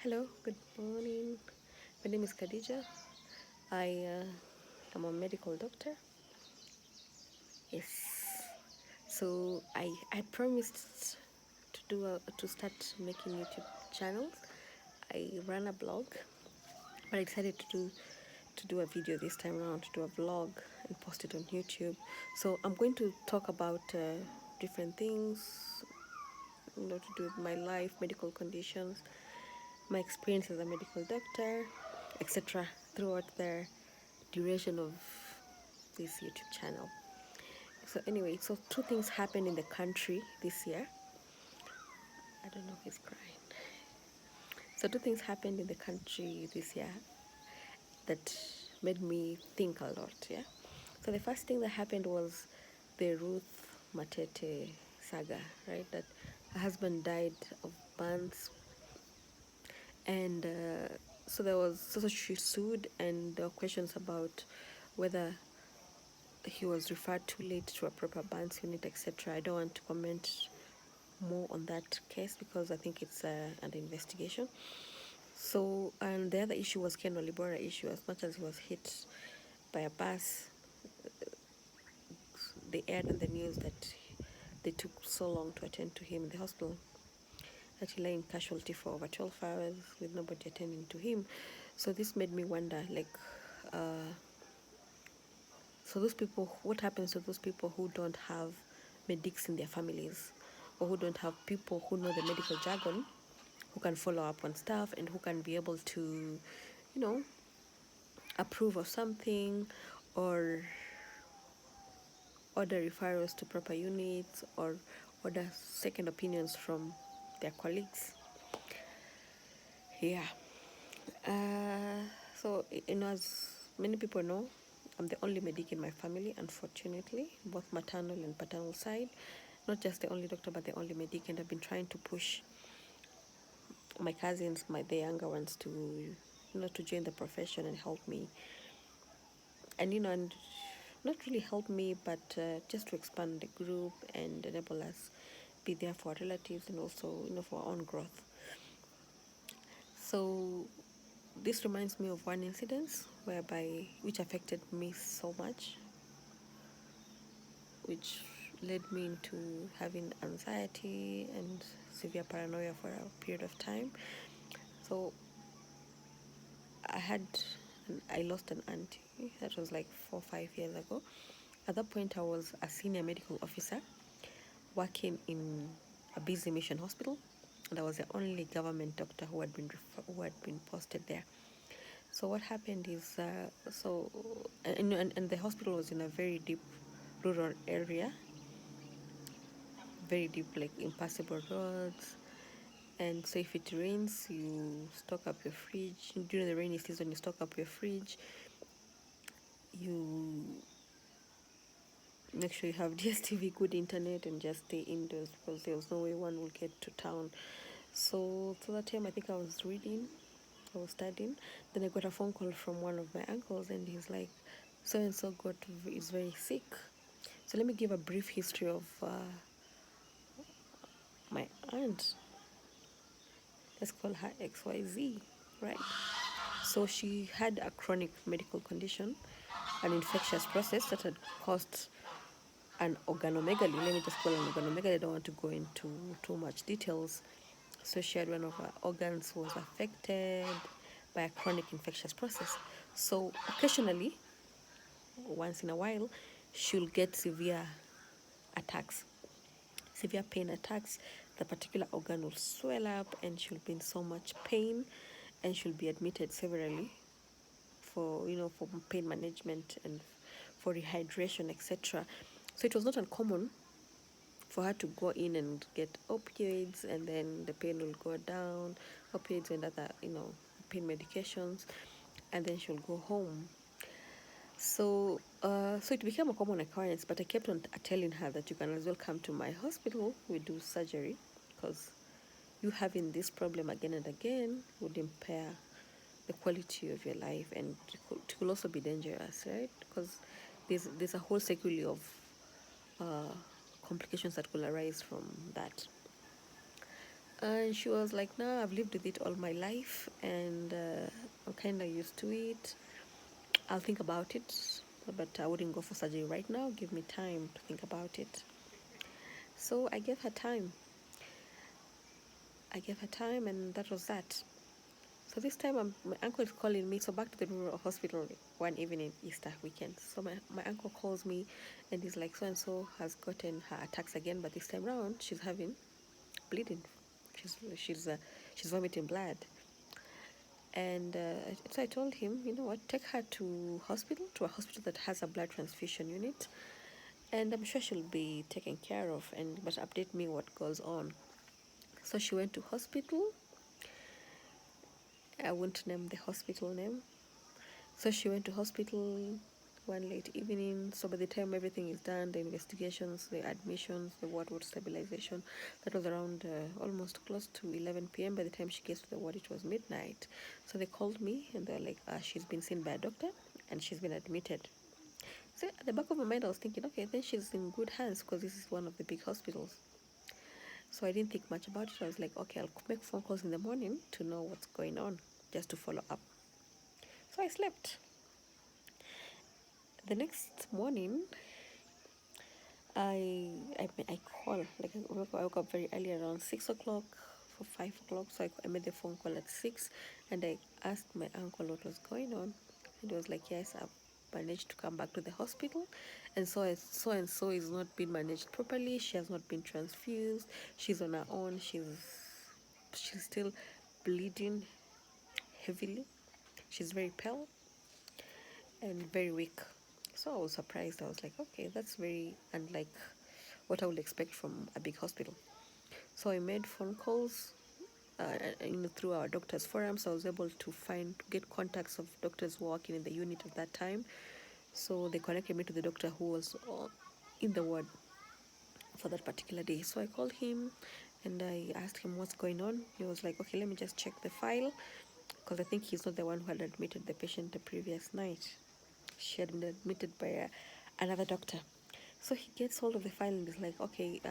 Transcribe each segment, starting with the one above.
Hello, good morning. My name is Khadija. I am a medical doctor. Yes. So I promised to start making YouTube channels. I ran a blog, but I decided to do a video this time around, to do a vlog and post it on YouTube. So I'm going to talk about different things, to do with my life, medical conditions, my experience as a medical doctor, etc. throughout the duration of this YouTube channel. So anyway, so two things happened in the country this year. I don't know if he's crying. So two things happened in the country this year that made me think a lot. Yeah. So the first thing that happened was the Ruth Matete saga, right? That her husband died of burns, and so there was so she sued, and there were questions about whether he was referred too late to a proper burns unit, etc. I don't want to comment more on that case because I think it's an investigation. So, and the other issue was Ken Walibora issue. As much as he was hit by a bus, they aired on the news that they took so long to attend to him in the hospital that he lay in casualty for over 12 hours with nobody attending to him. So this made me wonder, like, so those people, what happens to those people who don't have medics in their families, or who don't have people who know the medical jargon, who can follow up on stuff and who can be able to, you know, approve of something, or order referrals to proper units, or order second opinions from their colleagues. Yeah. Uh, so, as many people know, I'm the only medic in my family, unfortunately, both maternal and paternal side. Not just the only doctor, but the only medic, and I've been trying to push my cousins, the younger ones, to to join the profession and help me, and and not really help me, but just to expand the group and enable us be there for our relatives and also for our own growth. So this reminds me of one incident which affected me so much, which led me into having anxiety and severe paranoia for a period of time. So I lost an auntie. That was like 4 or 5 years ago. At that point, I was a senior medical officer working in a busy mission hospital, and I was the only government doctor who had been posted there. So what happened is, and the hospital was in a very deep rural area, very deep, like impassable roads. And so if it rains, you stock up your fridge. During the rainy season, you stock up your fridge. You make sure you have DSTV, good internet, and just stay indoors because there was no way one will get to town. So that time, I think I was studying. Then I got a phone call from one of my uncles, and he's like, "So and so is very sick." So let me give a brief history of my aunt. Let's call her XYZ, right? So she had a chronic medical condition, an infectious process that had caused an organomegaly. Let me just call it an organomegaly. I don't want to go into too much details. So she had one of her organs was affected by a chronic infectious process. So occasionally, once in a while, she'll get attacks, severe pain attacks. The particular organ will swell up and she'll be in so much pain, and she'll be admitted severally for pain management and for rehydration, etc. So it was not uncommon for her to go in and get opioids, and then the pain will go down, opioids and other pain medications, and then she'll go home. So it became a common occurrence, but I kept on telling her that you can as well come to my hospital. We do surgery, because you having this problem again and again would impair the quality of your life, and it could also be dangerous, right? Because there's a whole sequelae of uh, complications that could arise from that. And she was like, no, I've lived with it all my life, and I'm kind of used to it. I'll think about it, but I wouldn't go for surgery right now. Give me time to think about it. So I gave her time. And that was that. So this time, my uncle is calling me. So back to the rural hospital one evening, Easter weekend. So my uncle calls me, and he's like, so and so has gotten her attacks again, but this time round, she's having bleeding. She's vomiting blood. And so I told him, you know what, take her to a hospital that has a blood transfusion unit, and I'm sure she'll be taken care of. And but update me what goes on. So she went to hospital. I won't name the hospital name. So she went to hospital one late evening. So by the time everything is done, the investigations, the admissions, the ward stabilization, that was around almost close to 11 p.m. By the time she gets to the ward, it was midnight. So they called me and they're like, she's been seen by a doctor and she's been admitted. So at the back of my mind, I was thinking, okay, then she's in good hands because this is one of the big hospitals. So I didn't think much about it. I was like, okay, I'll make phone calls in the morning to know what's going on, just to follow up. So I slept. The next morning, I call, like I woke up very early around 6 o'clock for 5 o'clock. So I made the phone call at 6, and I asked my uncle what was going on, and he was like, yes, I've managed to come back to the hospital, and so is not being managed properly. She has not been transfused. She's on her own. She's still bleeding heavily. She's very pale and very weak. So I was surprised. I was like, okay, that's very unlike what I would expect from a big hospital. So I made phone calls through our doctors' forums. I was able to get contacts of doctors who were working in the unit at that time. So they connected me to the doctor who was in the ward for that particular day. So I called him and I asked him what's going on. He was like, okay, let me just check the file, because I think he's not the one who had admitted the patient the previous night. She had been admitted by another doctor. So he gets hold of the file and is like, okay,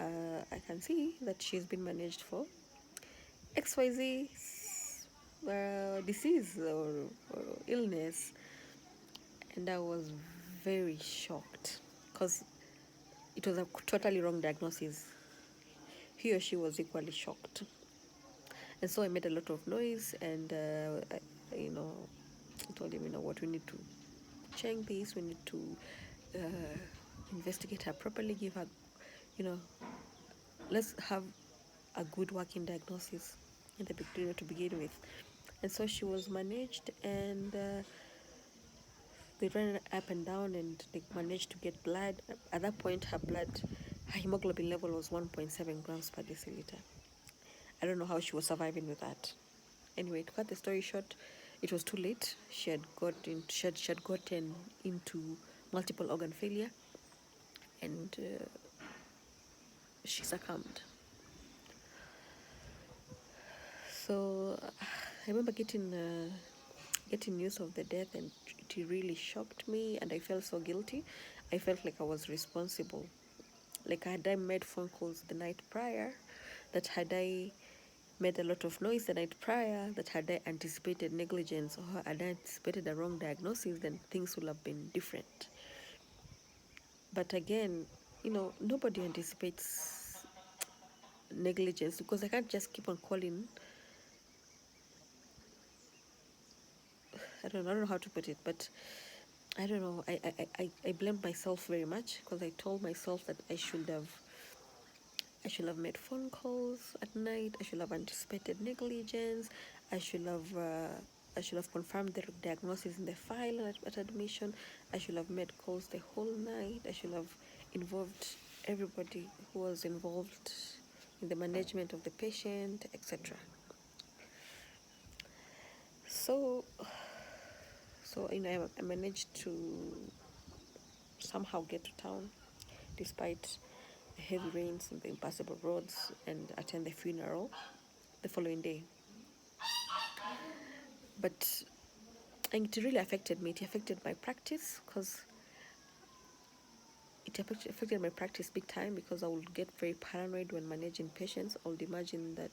I can see that she's been managed for XYZ disease or illness. And I was very shocked because it was a totally wrong diagnosis. He or she was equally shocked. And so I made a lot of noise, and I told him, what, we need to check this, we need to investigate her properly, give her, you know, let's have a good working diagnosis in the beginning to begin with. And so she was managed, and they ran up and down, and they managed to get blood. At that point, her hemoglobin level was 1.7 grams per deciliter. I don't know how she was surviving with that. Anyway, to cut the story short, it was too late. She had gotten into multiple organ failure, and she succumbed. So I remember getting news of the death, and it really shocked me, and I felt so guilty. I felt like I was responsible. Like, had I made phone calls the night prior, that had I made a lot of noise the night prior, that had I anticipated negligence or had I anticipated a wrong diagnosis, then things would have been different. But again, nobody anticipates negligence, because I can't just keep on calling. I don't know how to put it, but I don't know. I blamed myself very much, because I told myself that I should have made phone calls at night. I should have anticipated negligence. I should have confirmed the diagnosis in the file at admission. I should have made calls the whole night. I should have involved everybody who was involved in the management of the patient, etc. So I managed to somehow get to town despite the heavy rains and the impassable roads, and attend the funeral the following day. But it really affected me. It affected my practice, because affected my practice big time, because I would get very paranoid when managing patients. I would imagine that,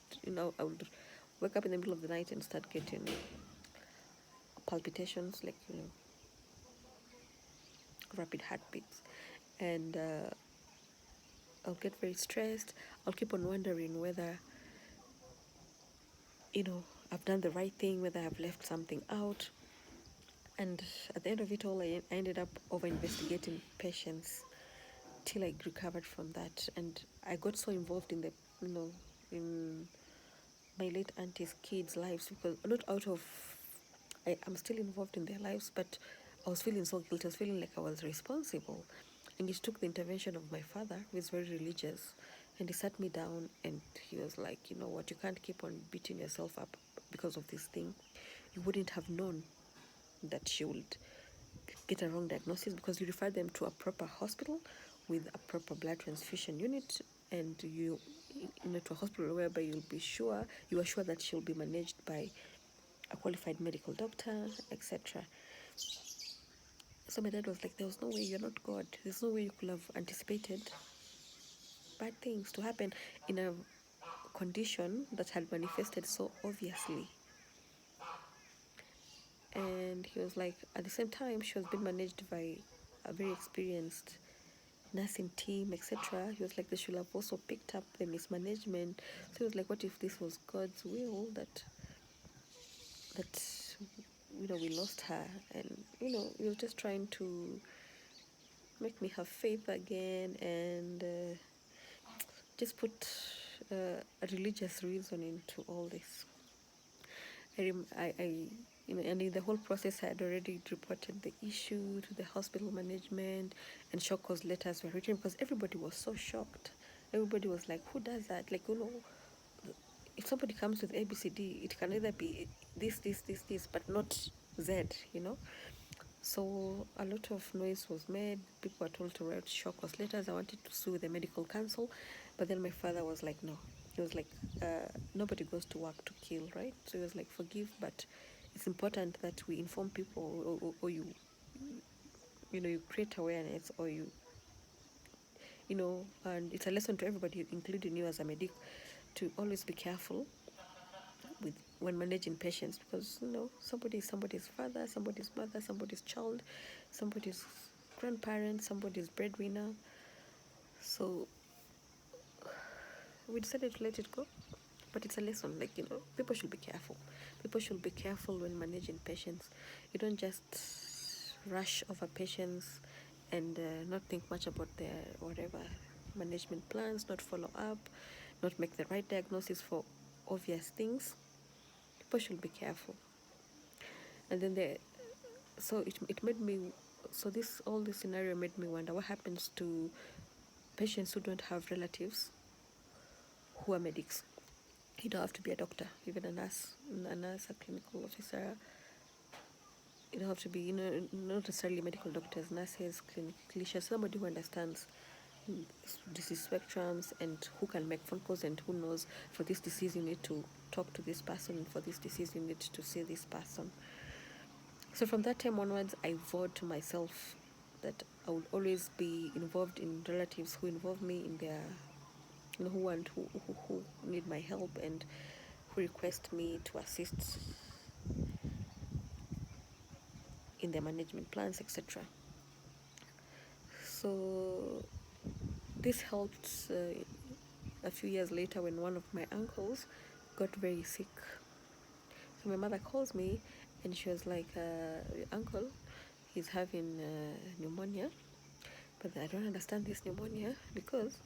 I would wake up in the middle of the night and start getting palpitations, like, rapid heartbeats. And I'll get very stressed. I'll keep on wondering whether, I've done the right thing, whether I've left something out. And at the end of it all, I ended up over investigating patients till I recovered from that. And I got so involved in in my late auntie's kids' lives, because not out of, I'm still involved in their lives, but I was feeling so guilty. I was feeling like I was responsible. And it took the intervention of my father, who is very religious, and he sat me down and he was like, you know what, you can't keep on beating yourself up because of this thing. You wouldn't have known that she would get a wrong diagnosis, because you refer them to a proper hospital with a proper blood transfusion unit, and to a hospital whereby you are sure that she'll be managed by a qualified medical doctor, etc. So my dad was like, there was no way, you're not God. There's no way you could have anticipated bad things to happen in a condition that had manifested so obviously. And he was like, at the same time, she was being managed by a very experienced nursing team, etc. He was like, they should have also picked up the mismanagement. So he was like, what if this was God's will that we lost her? And he was just trying to make me have faith again, and just put a religious reason into all this. And in the whole process, I had already reported the issue to the hospital management, and shock cause letters were written, because everybody was so shocked. Everybody was like, who does that? Like, if somebody comes with ABCD, it can either be this, but not Z. So a lot of noise was made. People were told to write shock cause letters. I wanted to sue the medical council, but then my father was like, no. He was like, nobody goes to work to kill, right? So he was like, forgive, but it's important that we inform people, or you create awareness, or and it's a lesson to everybody, including you as a medic, to always be careful when managing patients, because somebody is somebody's father, somebody's mother, somebody's child, somebody's grandparent, somebody's breadwinner. So we decided to let it go, but it's a lesson. Like, people should be careful. People should be careful when managing patients. You don't just rush over patients and not think much about their whatever management plans, not follow up, not make the right diagnosis for obvious things. People should be careful. And then it made me, all this scenario made me wonder, what happens to patients who don't have relatives who are medics? You don't have to be a doctor, even a nurse, a clinical officer. You don't have to be, not necessarily medical doctors, nurses, clinicians, somebody who understands disease spectrums, and who can make phone calls, and who knows, for this disease you need to talk to this person, and for this disease you need to see this person. So from that time onwards, I vowed to myself that I would always be involved in relatives who involve me in their, who need my help, and who request me to assist in their management plans, etc. So this helped a few years later, when one of my uncles got very sick. So my mother calls me, and she was like, uncle, he's having pneumonia, but I don't understand this pneumonia, because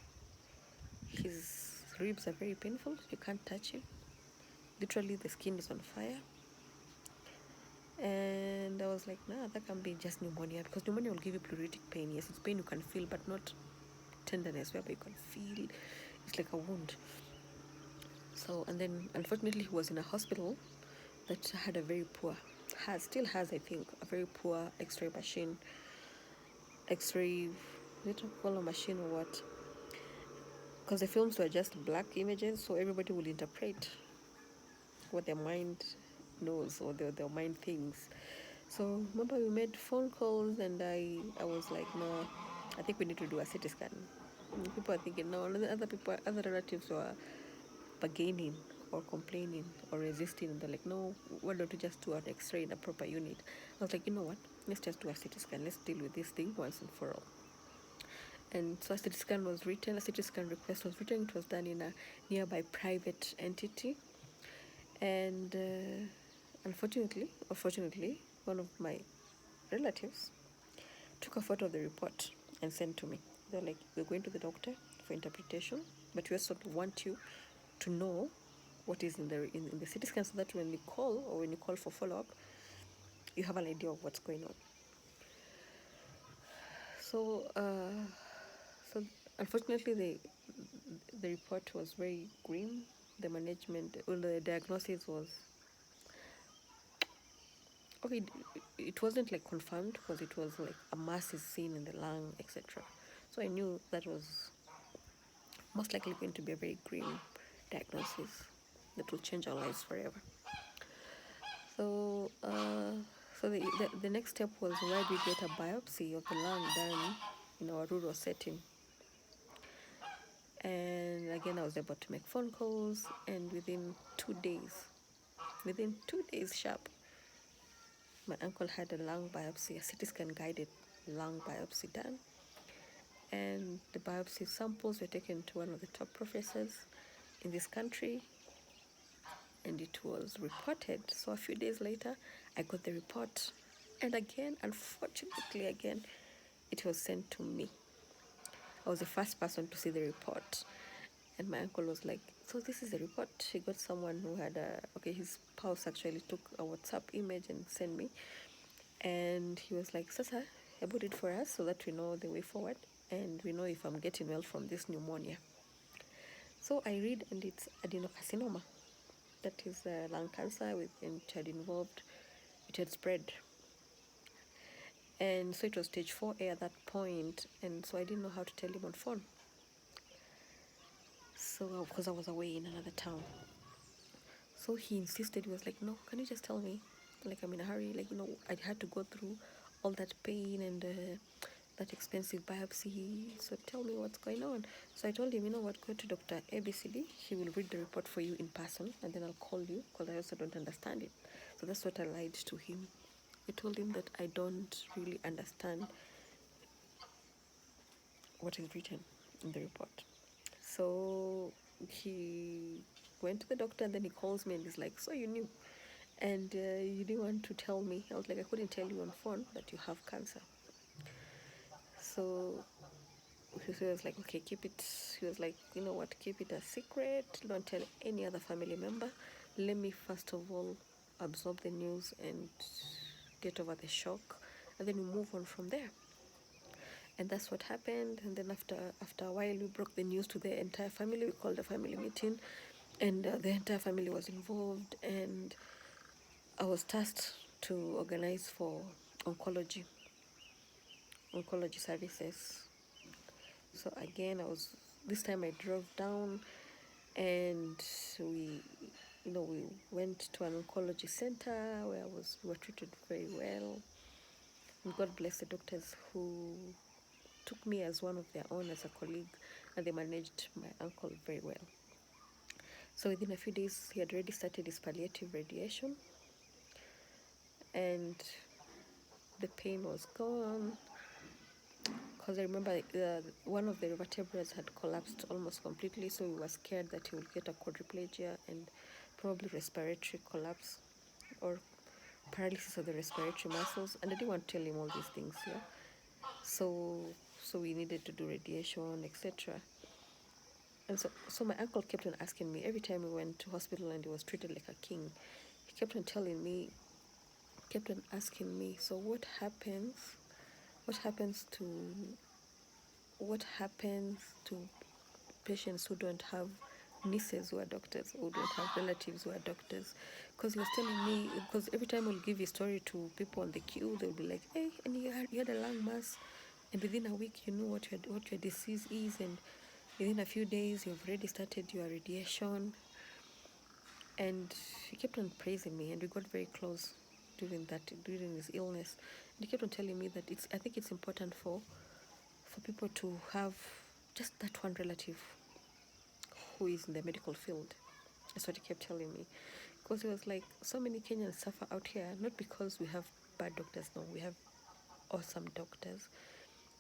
his ribs are very painful. You can't touch him. Literally, the skin is on fire. And I was like, nah, that can be just pneumonia, because pneumonia will give you pleuritic pain. Yes, it's pain you can feel, but not tenderness, whereby you can feel it's like a wound. So, and then unfortunately, he was in a hospital that had a very poor, still has, I think, a very poor X-ray machine. X-ray, little color machine or what? Because the films were just black images, so everybody will interpret what their mind knows, or their mind thinks. So remember, we made phone calls, and I was like, no, I think we need to do a CT scan. People are thinking, no, other relatives were bargaining or complaining or resisting. And they're like, no, why don't we just do an X-ray in a proper unit? I was like, you know what? Let's just do a CT scan. Let's deal with this thing once and for all. And so a CT scan was written. A CT scan request was written. It was done in a nearby private entity. And unfortunately, or fortunately, one of my relatives took a photo of the report and sent to me. They're like, we're going to the doctor for interpretation, but we also want you to know what is in the CT scan, so that when you call or when you call for follow-up, you have an idea of what's going on. So unfortunately, the report was very grim. The management, well, the diagnosis was okay. It wasn't like confirmed because it was like a mass is seen in the lung, etc. So I knew that was most likely going to be a very grim diagnosis that will change our lives forever. So, the next step was, where do we get a biopsy of the lung done in our rural setting? And again, I was able to make phone calls, and within 2 days sharp, my uncle had a lung biopsy, a CT scan guided lung biopsy done. And the biopsy samples were taken to one of the top professors in this country, and it was reported. So a few days later, I got the report. And again, unfortunately, it was sent to me. I was the first person to see the report. And my uncle was like, so this is the report. He got someone who had his spouse actually took a WhatsApp image and sent me. And he was like, Sasa, put it for us so that we know the way forward and we know if I'm getting well from this pneumonia. So I read, and it's adenocarcinoma. That is lung cancer, which had involved, it had spread. And so it was stage 4A at that point, and so I didn't know how to tell him on phone. So, because I was away in another town. So he insisted, he was like, no, can you just tell me? Like, I'm in a hurry, like, I had to go through all that pain and that expensive biopsy, so tell me what's going on. So I told him, you know what, go to Dr. ABCD, he will read the report for you in person, and then I'll call you, because I also don't understand it. So that's what I lied to him. I told him that I don't really understand what is written in the report. So he went to the doctor, and then he calls me and he's like, so you knew, and you didn't want to tell me. I was like, I couldn't tell you on phone that you have cancer. So he was like, okay, keep it. He was like, you know what, keep it a secret. Don't tell any other family member. Let me first of all absorb the news and get over the shock, and then we move on from there. And that's what happened. And then after a while, we broke the news to the entire family. We called a family meeting, and the entire family was involved. And I was tasked to organize for oncology services. So again, this time I drove down, and we went to an oncology center where we were treated very well. And God bless the doctors who took me as one of their own, as a colleague, and they managed my uncle very well. So within a few days, he had already started his palliative radiation, and the pain was gone. Because I remember one of the vertebrae had collapsed almost completely, so we were scared that he would get a quadriplegia and probably respiratory collapse or paralysis of the respiratory muscles. And I didn't want to tell him all these things, yeah. So we needed to do radiation, etc. And so my uncle kept on asking me every time we went to hospital, and he was treated like a king. He kept on asking me, so what happens to patients who don't have nieces who are doctors, or don't have relatives who are doctors? Because he was telling me, because every time we'll give his story to people on the queue, they'll be like, hey, and you had a lung mass, and within a week you know what your disease is, and within a few days you've already started your radiation. And he kept on praising me, and we got very close during his illness. And he kept on telling me that I think it's important for for people to have just that one relative who is in the medical field. That's what he kept telling me. Because he was like, so many Kenyans suffer out here, not because we have bad doctors, no, we have awesome doctors,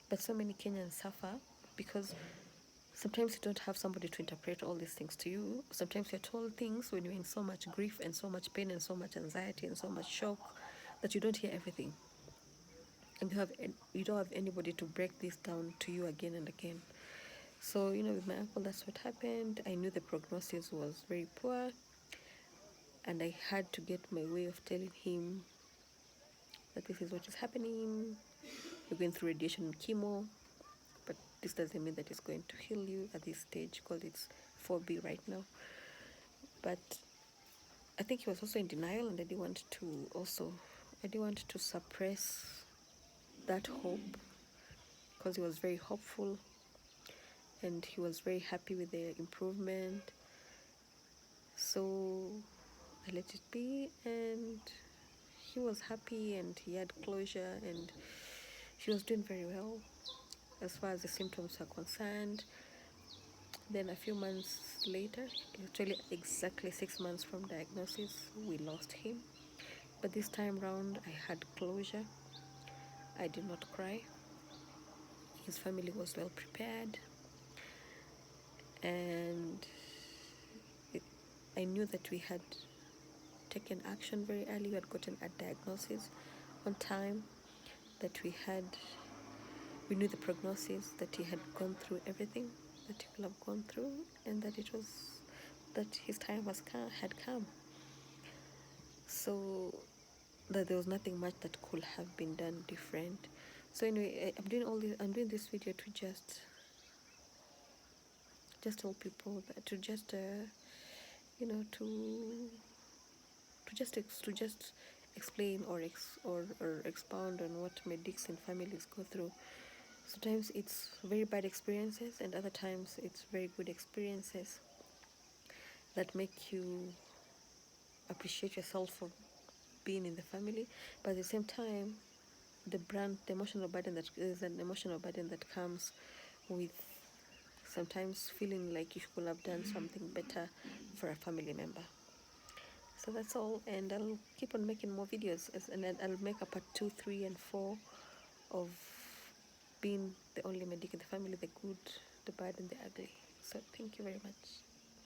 but so many Kenyans suffer because sometimes you don't have somebody to interpret all these things to you. Sometimes you're told things when you're in so much grief and so much pain and so much anxiety and so much shock that you don't hear everything. And you don't have anybody to break this down to you again and again. So, with my uncle, that's what happened. I knew the prognosis was very poor, and I had to get my way of telling him that this is what is happening. You're going through radiation and chemo, but this doesn't mean that it's going to heal you at this stage because it's 4B right now. But I think he was also in denial, and I didn't want to suppress that hope, because he was very hopeful and he was very happy with the improvement. So I let it be, and he was happy and he had closure, and he was doing very well as far as the symptoms are concerned. Then a few months later, actually exactly 6 months from diagnosis, we lost him. But this time round, I had closure. I did not cry. His family was well prepared, and I knew that we had taken action very early. We had gotten a diagnosis on time, that we knew the prognosis, that he had gone through everything that he could have gone through, and that his time had come. So that there was nothing much that could have been done different. So anyway, I'm doing this video to just tell people that to just you know to just explain or expound on what medics and families go through. Sometimes it's very bad experiences, and other times it's very good experiences that make you appreciate yourself for being in the family. But at the same time, the emotional burden that is an emotional burden that comes with sometimes feeling like you could have done something better for a family member. So that's all, and I'll keep on making more videos, and then I'll make a part 2, 3, and 4 of being the only medic in the family, the good, the bad, and the ugly. So thank you very much.